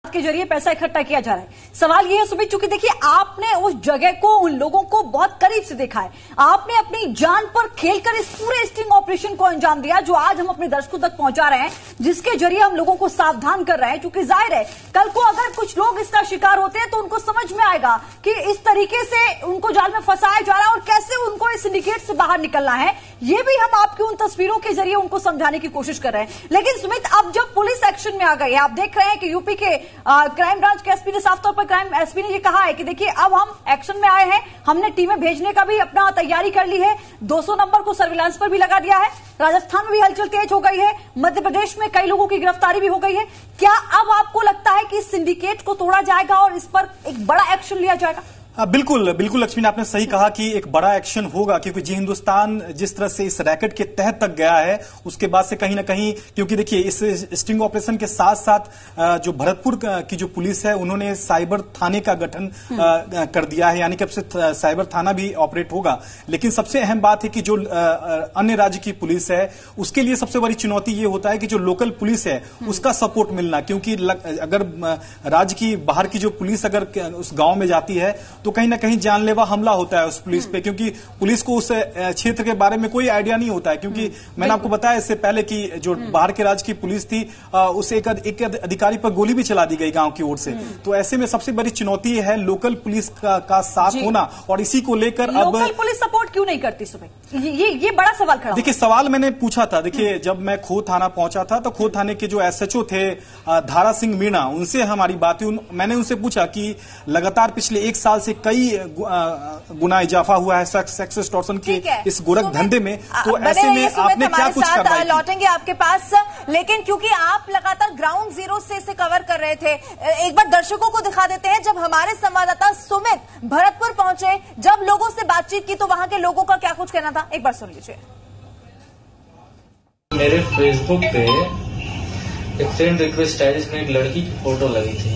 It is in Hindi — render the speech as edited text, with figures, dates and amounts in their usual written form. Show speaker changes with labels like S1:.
S1: के जरिए पैसा इकट्ठा किया जा रहा है। सवाल ये है सुमित, चूंकि देखिए आपने उस जगह को, उन लोगों को बहुत करीब से देखा है, आपने अपनी जान पर खेलकर इस पूरे स्टिंग ऑपरेशन को अंजाम दिया जो आज हम अपने दर्शकों तक पहुंचा रहे हैं, जिसके जरिए हम लोगों को सावधान कर रहे हैं। क्योंकि जाहिर है कल को अगर कुछ लोग इसका शिकार होते हैं तो उनको समझ में आएगा कि इस तरीके से उनको जाल में फंसाया जा रहा है और कैसे उनको इस सिंडिकेट से बाहर निकलना है। ये भी हम आपकी उन तस्वीरों के जरिए उनको समझाने की कोशिश कर रहे हैं। लेकिन सुमित, अब जब पुलिस एक्शन में आ गई है, आप देख रहे हैं कि यूपी के क्राइम ब्रांच के एसपी ने साफ तौर पर, क्राइम एसपी ने ये कहा है कि देखिए अब हम एक्शन में आए हैं, हमने टीमें भेजने का भी अपना तैयारी कर ली है, 200 नंबर को सर्विलांस पर भी लगा दिया है, राजस्थान में भी हलचल तेज हो गई है, मध्य प्रदेश में कई लोगों की गिरफ्तारी भी हो गई है। क्या अब आपको लगता है कि इस सिंडिकेट को तोड़ा जाएगा और इस पर एक बड़ा एक्शन लिया जाएगा?
S2: बिल्कुल बिल्कुल लक्ष्मी ने आपने सही कहा कि एक बड़ा एक्शन होगा, क्योंकि जी हिंदुस्तान जिस तरह से इस रैकेट के तह तक गया है उसके बाद से कहीं ना कहीं, क्योंकि देखिए इस स्टिंग ऑपरेशन के साथ साथ जो भरतपुर की जो पुलिस है उन्होंने साइबर थाने का गठन कर दिया है, यानी कि अब से साइबर थाना भी ऑपरेट होगा। लेकिन सबसे अहम बात है कि जो अन्य राज्य की पुलिस है उसके लिए सबसे बड़ी चुनौती ये होता है कि जो लोकल पुलिस है उसका सपोर्ट मिलना, क्योंकि अगर राज्य की बाहर की जो पुलिस अगर उस गांव में जाती है तो कहीं ना कहीं जानलेवा हमला होता है उस पुलिस पे, क्योंकि पुलिस को उस क्षेत्र के बारे में कोई आइडिया नहीं होता है। क्योंकि मैंने आपको बताया इससे पहले कि जो बाहर के राज्य की पुलिस थी उस एक अधिकारी पर गोली भी चला दी गई गांव की ओर से। तो ऐसे में सबसे बड़ी चुनौती है लोकल पुलिस का साथ होना, और इसी को लेकर अब
S1: लोकल पुलिस सपोर्ट क्यों नहीं करती सुमित? ये बड़ा सवाल खड़ा।
S2: देखिए सवाल मैंने पूछा था, देखिए जब मैं खो थाना पहुंचा था तो खो थाने के जो एसएचओ थे धारा सिंह मीणा, उनसे हमारी बात हुई। मैंने उनसे पूछा कि लगातार पिछले 1 साल से कई गुना इजाफा हुआ है सेक्स एक्सटॉर्शन के इस गोरख धंधे में, तो ऐसे में आपने क्या कुछ करवाया?
S3: लौटेंगे आपके पास, लेकिन क्योंकि आप लगातार ग्राउंड जीरो से इसे कवर कर रहे थे, एक बार दर्शकों को दिखा देते हैं। जब हमारे संवाददाता सुमित भरतपुर पहुंचे, जब लोगों से बातचीत की तो वहां के लोगों का क्या कुछ कहना था, एक बार सुन लीजिए।
S4: मेरे फेसबुक पे एक फ्रेंड रिक्वेस्ट है जिसमें एक लड़की की फोटो लगी थी।